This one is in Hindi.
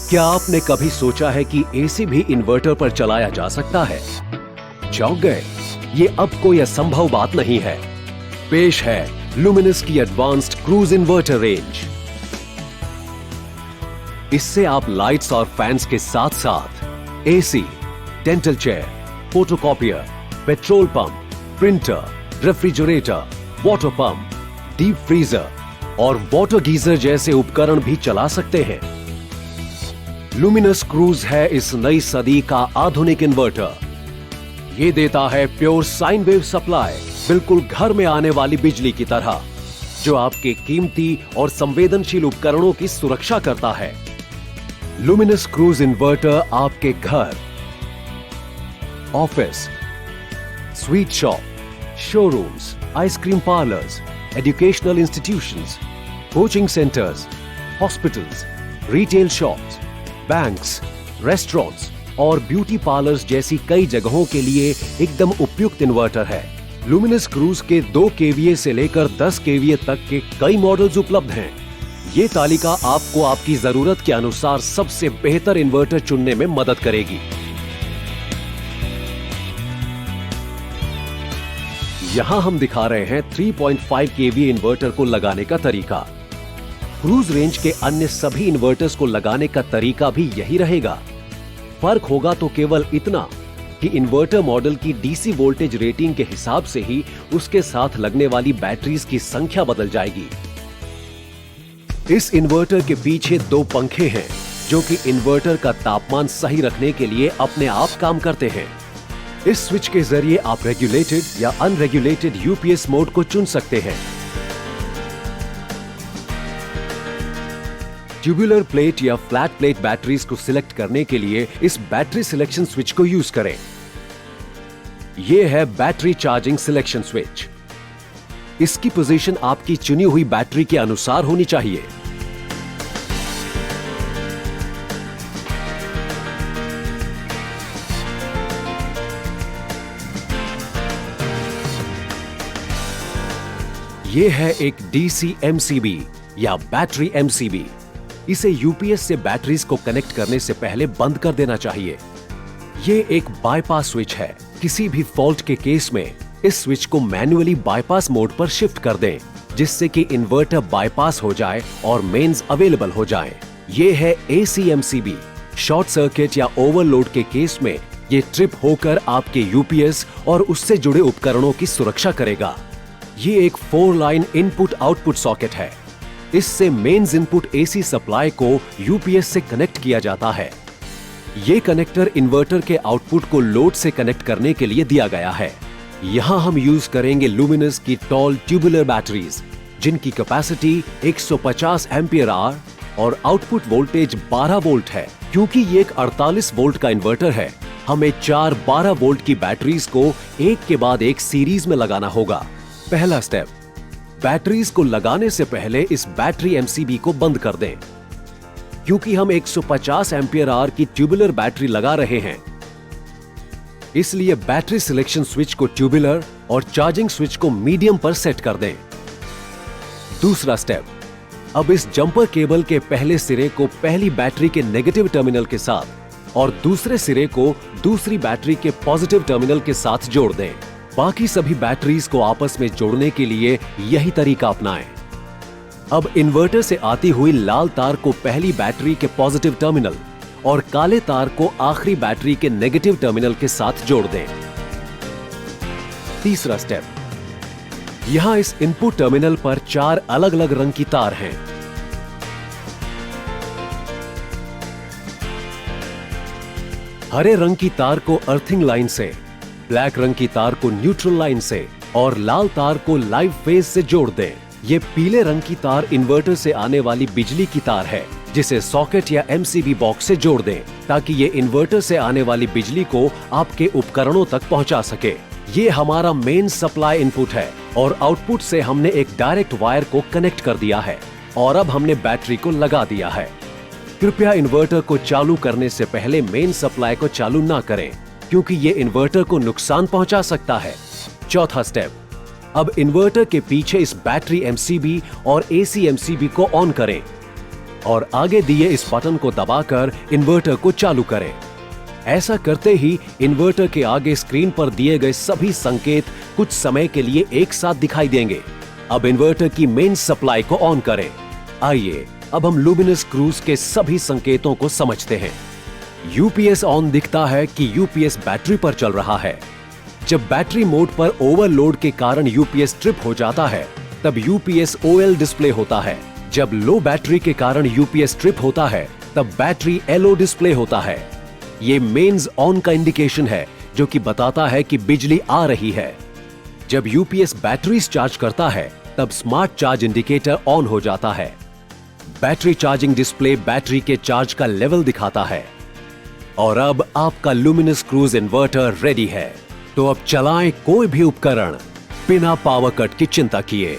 क्या आपने कभी सोचा है कि एसी भी इन्वर्टर पर चलाया जा सकता है? चौंक गए? ये अब कोई असंभव बात नहीं है। पेश है लुमिनस की एडवांस्ड क्रूज इन्वर्टर रेंज। इससे आप लाइट्स और फैंस के साथ साथ AC, dental chair, photocopier, petrol pump, printer, refrigerator, water pump, deep freezer और वाटर गीजर जैसे उपकरण भी चला सकते हैं। लुमिनस क्रूज है इस नई सदी का आधुनिक इन्वर्टर। ये देता है प्योर साइन वेव सप्लाई, बिल्कुल घर में आने वाली बिजली की तरह, जो आपके कीमती और संवेदनशील उपकरणों की सुरक्षा करता है। लुमिनस क्रूज इन्वर्टर आपके घर, office, sweet shop, showrooms, ice cream parlours, educational institutions, coaching centres, hospitals, retail shops, banks, restaurants और ब्यूटी पार्लर्स जैसी कई जगहों के लिए एकदम उपयुक्त इन्वर्टर है। लुमिनस क्रूज के 2 kVA से लेकर 10 kVA तक के कई मॉडल्स उपलब्ध हैं। ये तालिका आपको आपकी जरूरत के अनुसार सबसे बेहतर इन्वर्टर चुनने में मदद करेगी। यहां हम दिखा रहे हैं 3.5 kVA इन्वर्टर को लगाने का तरीका। क्रूज रेंज के अन्य सभी इन्वर्टर्स को लगाने का तरीका भी यही रहेगा। फर्क होगा तो केवल इतना कि इन्वर्टर मॉडल की डीसी वोल्टेज रेटिंग के हिसाब से ही उसके साथ लगने वाली बैटरीज की संख्या बदल जाएगी। इस इन्वर्टर के पीछे 2 पंखे हैं जो कि इन्वर्टर का तापमान सही रखने के लिए अपने आप काम करते हैं। इस स्विच के जरिए आप रेगुलेटेड या अनरेगुलेटेड यूपीएस मोड को चुन सकते हैं। ट्यूबुलर प्लेट या फ्लैट प्लेट बैटरीज को सिलेक्ट करने के लिए इस बैटरी सिलेक्शन स्विच को यूज करें। यह है बैटरी चार्जिंग सिलेक्शन स्विच। इसकी पोजीशन आपकी चुनी हुई बैटरी के अनुसार होनी चाहिए। यह है एक डीसी एमसीबी या बैटरी एमसीबी। इसे यूपीएस से बैटरीज को कनेक्ट करने से पहले बंद कर देना चाहिए। ये एक बाईपास स्विच है। किसी भी फॉल्ट के केस में इस स्विच को मैन्युअली बाईपास मोड पर शिफ्ट कर दें, जिससे कि इन्वर्टर बाईपास हो जाए और मेंस अवेलेबल हो जाएं। ये है एसीएमसीबी। शॉर्ट सर्किट या ओवरलोड के केस में ये ट्रिप होकर आपके यूपीएस और उससे जुड़े उपकरणों की सुरक्षा करेगा। ये एक 4 लाइन इनपुट आउटपुट सॉकेट है। इससे मेंस इनपुट एसी सप्लाई को यूपीएस से कनेक्ट किया जाता है। ये कनेक्टर इन्वर्टर के आउटपुट को लोड से कनेक्ट करने के लिए दिया गया है। यहां हम यूज करेंगे लुमिनस की टॉल ट्यूबुलर बैटरीज, जिनकी कैपेसिटी 150 एम्पियर आवर और आउटपुट वोल्टेज 12 वोल्ट है। क्योंकि ये एक 48 वोल्ट का इन्वर्टर है, हमें 4 12 वोल्ट की बैटरीज को एक के बाद एक सीरीज में लगाना होगा। पहला स्टेप, बैटरीज को लगाने से पहले इस बैटरी एमसीबी को बंद कर दें। क्योंकि हम 150 एम्पियर आवर की ट्यूबुलर बैटरी लगा रहे हैं, इसलिए बैटरी सिलेक्शन स्विच को ट्यूबुलर और चार्जिंग स्विच को मीडियम पर सेट कर दें। दूसरा स्टेप, अब इस जंपर केबल के पहले सिरे को पहली बैटरी के नेगेटिव टर्मिनल के साथ और दूसरे सिरे को दूसरी बैटरी के पॉजिटिव टर्मिनल के साथ जोड़ दें। बाकी सभी बैटरीज को आपस में जोड़ने के लिए यही तरीका अपनाएं। अब इन्वर्टर से आती हुई लाल तार को पहली बैटरी के पॉजिटिव टर्मिनल और काले तार को आखिरी बैटरी के नेगेटिव टर्मिनल के साथ जोड़ दें। तीसरा स्टेप, यहां इस इनपुट टर्मिनल पर 4 अलग अलग रंग की तार हैं। हरे रंग की तार को अर्थिंग लाइन से, ब्लैक रंग की तार को न्यूट्रल लाइन से और लाल तार को लाइव फेज से जोड़ दें। ये पीले रंग की तार इन्वर्टर से आने वाली बिजली की तार है, जिसे सॉकेट या एमसीबी बॉक्स से जोड़ दें, ताकि ये इन्वर्टर से आने वाली बिजली को आपके उपकरणों तक पहुंचा सके। ये हमारा मेन सप्लाई इनपुट है और आउटपुट से हमने एक डायरेक्ट वायर को कनेक्ट कर दिया है और अब हमने बैटरी को लगा दिया है। कृपया इन्वर्टर को चालू करने से पहले मेन सप्लाई को चालू ना करें, क्योंकि ये इन्वर्टर को नुकसान पहुंचा सकता है। चौथा स्टेप, अब इन्वर्टर के पीछे इस बैटरी एमसीबी और एसी एमसीबी को ऑन करें और आगे दिए इस बटन को दबाकर इन्वर्टर को चालू करें। ऐसा करते ही इन्वर्टर के आगे स्क्रीन पर दिए गए सभी संकेत कुछ समय के लिए एक साथ दिखाई देंगे। अब इन्वर्टर की मेन सप्लाई को ऑन करें। आइए अब हम लुमिनस क्रूज के सभी संकेतों को समझते हैं। यूपीएस ऑन दिखता है कि यूपीएस बैटरी पर चल रहा है। जब बैटरी मोड पर ओवरलोड के कारण यूपीएस ट्रिप हो जाता है, तब यूपीएस ओएल डिस्प्ले होता है। जब लो बैटरी के कारण यूपीएस ट्रिप होता है, तब बैटरी एलओ डिस्प्ले होता है। ये मेंस ऑन का इंडिकेशन है, जो कि बताता है कि बिजली आ रही है। जब यूपीएस बैटरीज चार्ज करता है, तब स्मार्ट चार्ज इंडिकेटर ऑन हो जाता है। बैटरी चार्जिंग डिस्प्ले बैटरी के चार्ज का लेवल दिखाता है। और अब आपका लुमिनस क्रूज इन्वर्टर रेडी है। तो अब चलाएं कोई भी उपकरण बिना पावर कट की चिंता किए।